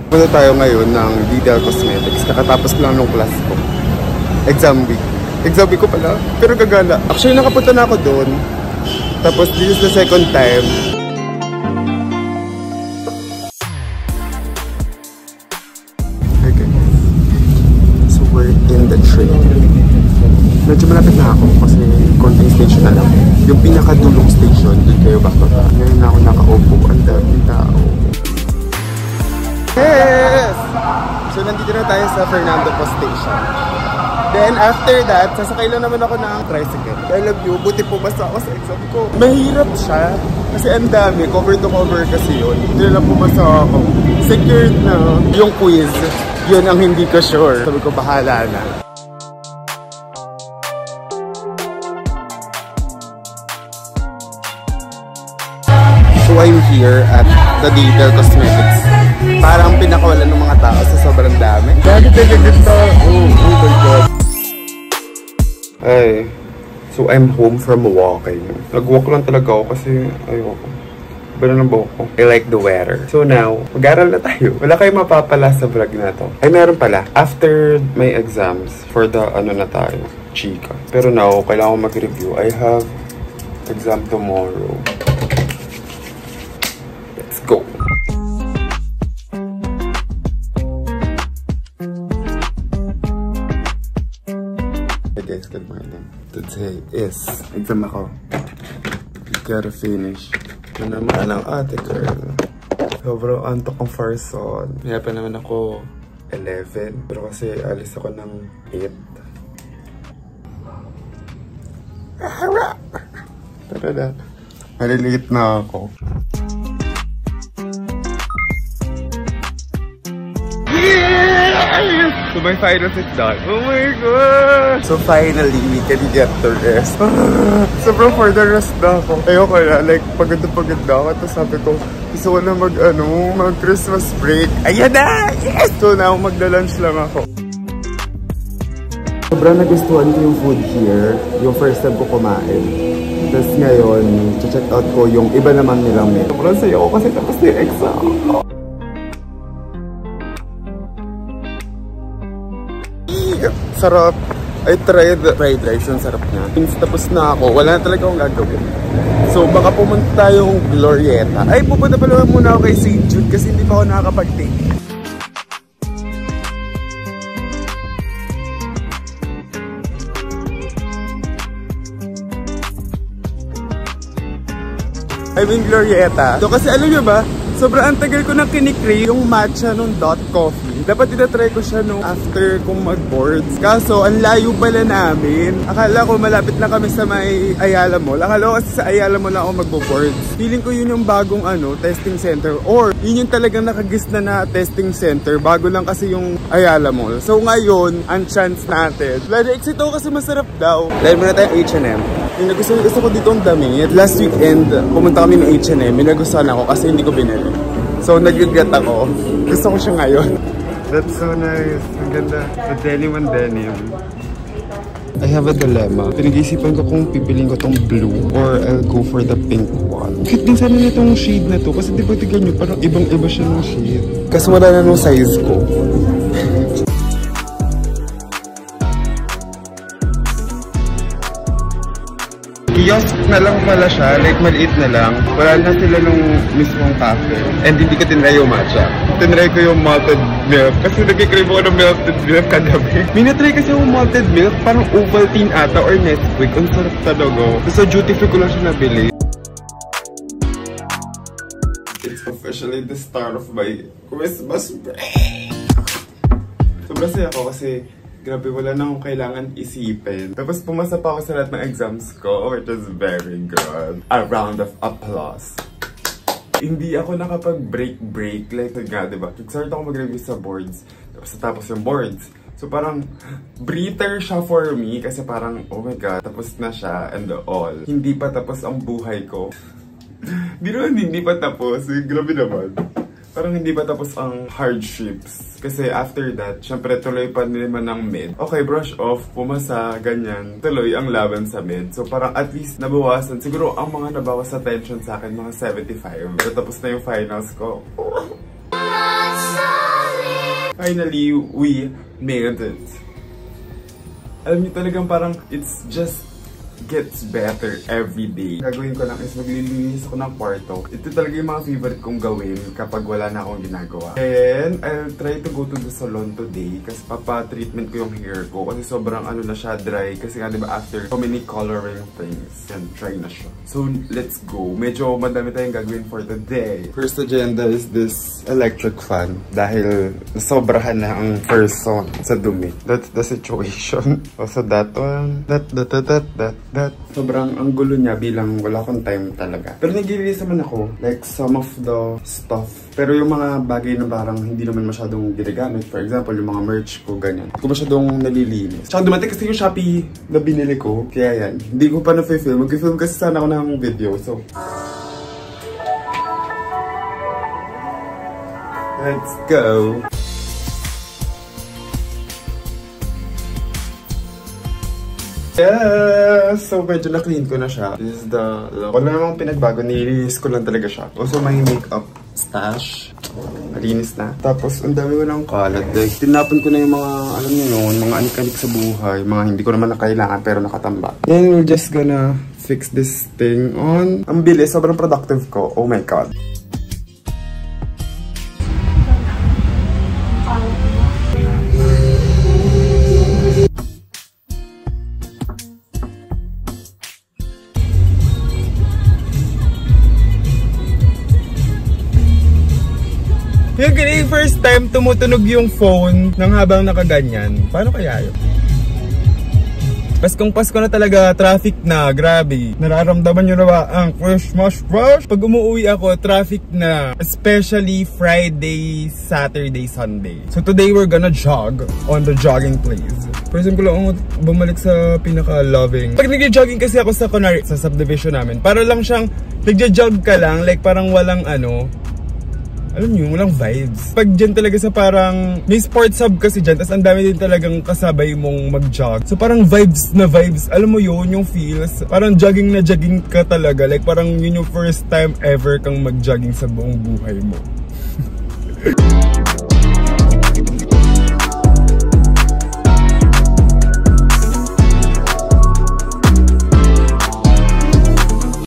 Punta tayo ngayon ng Detail Cosmetics. Kakatapos lang nung class ko. Exam week. Exam week ko pala, pero gagala. Actually, nakapunta na ako doon. Tapos, this is the second time. Okay. So, we're in the train. Medyo malapit na ako kasi konting station na lang. Yung pinakadulong station, doon kayo bakbaka. Ngayon na ako nakaupo. Ang daming tao. Yes! So, nandito na tayo sa Fernando Post Station. Then, after that, sasakay lang naman ako ng tricycle. I love you. Buti po basta ako sa exam ko. Mahirap siya. Kasi ang dami. Cover to cover kasi yun. Hindi lang po basta ako. Secured na. Yung quiz, yun ang hindi ko sure. Sabi ko, bahala na. So, I'm here at the Detail Cosmetics. Parang pinakawalan ng mga tao sa sobrang dami. Bakit dito? Oh my God. Ay, so I'm home from walking. Nag-walk lang talaga ako kasi ayoko. Iba na ng buhok ko. I like the weather. So now, mag-aral na tayo. Wala kayong mapapala sa vlog na to. Ay, meron pala. After my exams, for the ano na tayo, chika. Pero now, kailangan ko mag-review. I have exam tomorrow. Let's go! Guys, good morning. Today is exam ako. You gotta finish. Ito naman ang ate girl. Sobrang antok ang first son. Kaya pa naman ako 11. Pero kasi alis ako ng 8. Tara na. Maliliit na ako. So my finals is done. Oh my God! So finally, we can get to rest. Sobrang for the rest na ako. Ayoko na, like, pagod na ako. Tapos sabi ko, gusto ko na mag-Christmas break. Ayan na! Yes! So now, magda-lunch lang ako. Sobrang nagustuhan ko yung food here. Yung first time ko kumain. Tapos ngayon, check out ko yung iba naman nilang meal. Sobrang sayo ko kasi tapos na yung exam. Sarap. I tried fried rice, yung sarap niya. Since tapos na ako, wala na talaga akong gagawin. So baka pumunta tayong Glorieta. Ay, pupunta pala muna ako kay St. Jude kasi hindi pa ako nakakapag-take. I mean Glorieta. So kasi alam nyo ba, sobrang antagal ko nang kinikrave yung matcha nung Dot Coffee. Dapat tinatry ko siya nung after kong mag-boards. Kaso, ang layo pala namin. Akala ko malapit na kami sa may Ayala Mall. Akala ko kasi sa Ayala Mall na ako mag-boards. Feeling ko yun yung bagong testing center. Or, yun yung talagang nakagis na testing center. Bago lang kasi yung Ayala Mall. So ngayon, ang chance natin. Exit ako kasi masarap daw. Dahil muna tayo H&M. Yung gusto ko dito ang damit. Last weekend, pumunta kami ng H&M. May nagustuhan ako kasi hindi ko binili. So, nag-regret ako. Gusto ko siya ngayon. That's so nice. Ang ganda. The denim and denim. I have a dilemma. Pinag-iisipan ko kung pipiliin ko tong blue or I'll go for the pink one. Cute din sana nitong shade na to. Kasi diba tignan nyo, parang ibang-iba siya ng shade. Kasi wala na nung size ko. Kiosk na lang pala siya, like maliit na lang. Wala na sila nung mismong cafe. And hindi ko tinry yung matcha. Tinry ko yung malted milk. Kasi nag-crave ako ng malted milk kagabi. Minatry kasi yung malted milk, parang Ovaltine ata or Nesquik. Ang sarap talaga. So duty free ko lang siya nabili. It's officially the start of my Christmas break. Sobrang saya ako kasi grabe, wala na akong kailangan isipin. Tapos pumasa pa ako sa lahat ng exams ko, which is very good. A round of applause. Hindi ako nakapag-break. Like nga, diba? Nag-start ako mag-review sa boards. Tapos yung boards. So parang breather siya for me kasi parang, oh my God, tapos na siya and all. Hindi pa tapos ang buhay ko. Hindi pa tapos. Grabe naman. Parang hindi pa tapos ang hardships. Kasi after that, syempre tuloy pa naman ng mid. Okay, brush off, pumasa, ganyan. Tuloy ang laban sa mid. So parang at least nabawasan. Siguro ang mga nabawas sa tension sa akin, mga 75. Pero tapos na yung finals ko. Finally, we made it. Alam niyo talagang parang it's just gets better every day. Gagawin ko lang is maglilinis ako ng kwarto. Ito talaga yung mga favorite kong gawin kapag wala na akong ginagawa. And I'll try to go to the salon today kasi papa-treatment ko yung hair ko kasi sobrang ano na siya, dry. Kasi nga diba after so many coloring things, yan, dry na siya. So let's go. Medyo madami tayong gagawin for today. First agenda is this electric fan dahil nasobrahan na ang person sa dumi. That's the situation. Also that one, that. Sobrang ang gulo niya bilang wala akong time talaga. Pero nag-release naman ako, like some of the stuff. Pero yung mga bagay na parang hindi naman masyadong ginagamit, for example, yung mga merch ko, ganyan. Hindi ko masyadong nalilinis. Tsaka dumating kasi yung Shopee na binili ko, kaya yan. Hindi ko pa na-film. Mag-film kasi sana ako ng video, so... Let's go! Yes! So, medyo na-clean ko na siya. This is the look. Wala namang pinagbago. Nilinis ko lang talaga siya. Also, may makeup stash. Malinis na. Tapos, ang dami ko ng kalat. Like, tinapon ko na yung mga, alam niyo yun, mga anik-anik sa buhay. Mga hindi ko naman na kailangan pero nakatamba. Then, we're just gonna fix this thing on. Ang bilis. Sobrang productive ko. Oh my God. Yung kaya first time tumutunog yung phone nang habang nakaganyan. Paano kaya yun? Paskong Pasko na talaga, traffic na, grabe. Nararamdaman nyo na ba ang Christmas rush? Pag umuwi ako, traffic na. Especially Friday, Saturday, Sunday. So today we're gonna jog on the jogging place. First time ko lang bumalik sa pinaka-loving. Pag nag-jogging kasi ako sa kunwari, sa subdivision namin, para lang siyang nag-jog ka lang, like parang walang ano, alam nyo, walang vibes. Pag dyan talaga sa parang, may sports hub kasi dyan, tas ang dami din talagang kasabay mong mag-jog. So parang vibes na vibes, alam mo yun, yung feels. Parang jogging na jogging ka talaga. Like parang yun yung first time ever kang mag-jogging sa buong buhay mo.